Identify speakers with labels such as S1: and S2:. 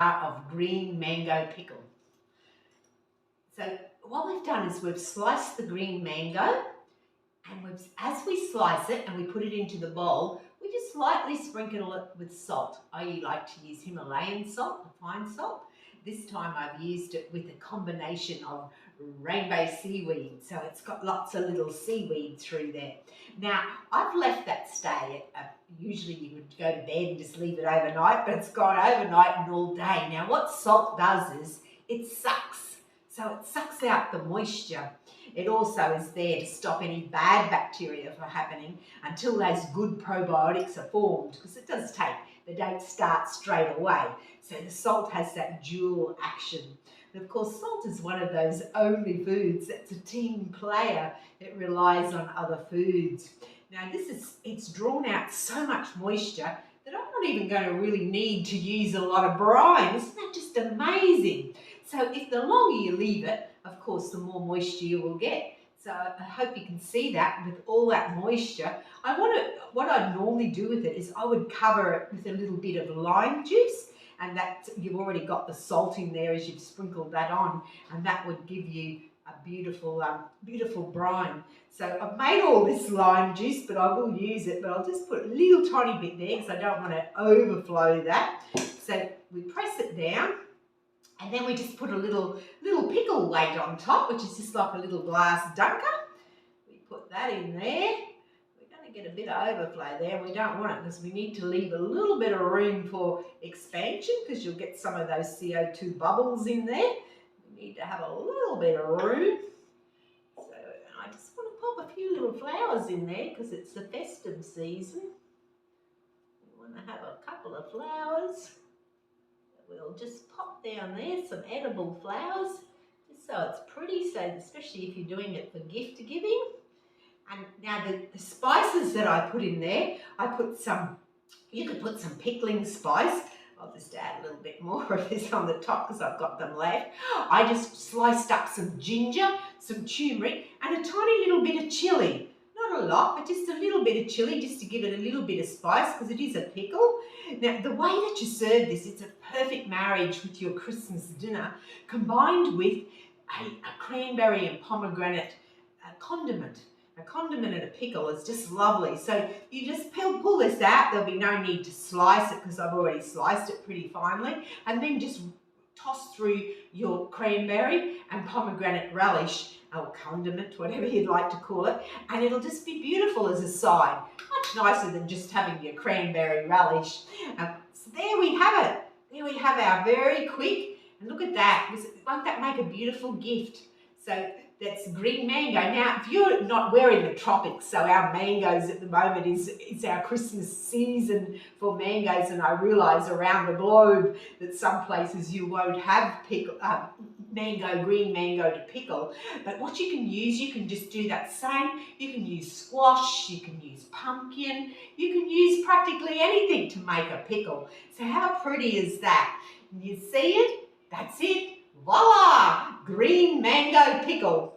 S1: of green mango pickle. So what we've done is we've sliced the green mango, and as we slice it and we put it into the bowl, we just lightly sprinkle it with salt. I like to use Himalayan salt, the fine salt. This time I've used it with a combination of rainbow seaweed, so it's got lots of little seaweed through there. Now, I've left that stay. Usually you would go to bed and just leave it overnight, but it's gone overnight and all day. Now, what salt does is it sucks. So it sucks out the moisture. It also is there to stop any bad bacteria from happening until those good probiotics are formed, because it does take, they don't start straight away. So the salt has that dual action. And of course, salt is one of those only foods that's a team player. It relies on other foods. Now it's drawn out so much moisture that I'm not even going to really need to use a lot of brine. Isn't that just amazing? So if the longer you leave it, of course, the more moisture you will get. So I hope you can see that with all that moisture. What I'd normally do with it is I would cover it with a little bit of lime juice, and that you've already got the salt in there as you've sprinkled that on, and that would give you a beautiful, beautiful brine. So I've made all this lime juice, but I will use it, but I'll just put a little tiny bit there because I don't want to overflow that. So we press it down, and then we just put a little pickle weight on top, which is just like a little glass dunker. We put that in there. We're going to get a bit of overflow there. We don't want it because we need to leave a little bit of room for expansion, because you'll get some of those CO2 bubbles in there. We need to have a little bit of room. So I just want to pop a few little flowers in there because it's the festive season. We want to have a couple of flowers. We'll just pop down there some edible flowers, just so it's pretty, so especially if you're doing it for gift giving. And now the spices that I put in there, I put some, you could put some pickling spice. I'll just add a little bit more of this on the top because I've got them left. I just sliced up some ginger, some turmeric, and a tiny little bit of chilli. Not a lot, but just a little bit of chilli, just to give it a little bit of spice, because it is a pickle. Now, the way that you serve this, it's a perfect marriage with your Christmas dinner, combined with a cranberry and pomegranate condiment. A condiment and a pickle is just lovely. So you just pull this out. There'll be no need to slice it because I've already sliced it pretty finely. And then just toss through your cranberry and pomegranate relish, or condiment, whatever you'd like to call it, and it'll just be beautiful as a side. Much nicer than just having your cranberry relish. So there we have it. There we have our very quick, and look at that. Won't that make a beautiful gift? So that's green mango. Now, if you're not, we're in the tropics, so our mangoes at the moment is our Christmas season for mangoes, and I realise around the globe that some places you won't have green mango to pickle. But what you can just do that same. You can use squash, you can use pumpkin, you can use practically anything to make a pickle. So how pretty is that? You see it? That's it. Voila! Green mango pickle.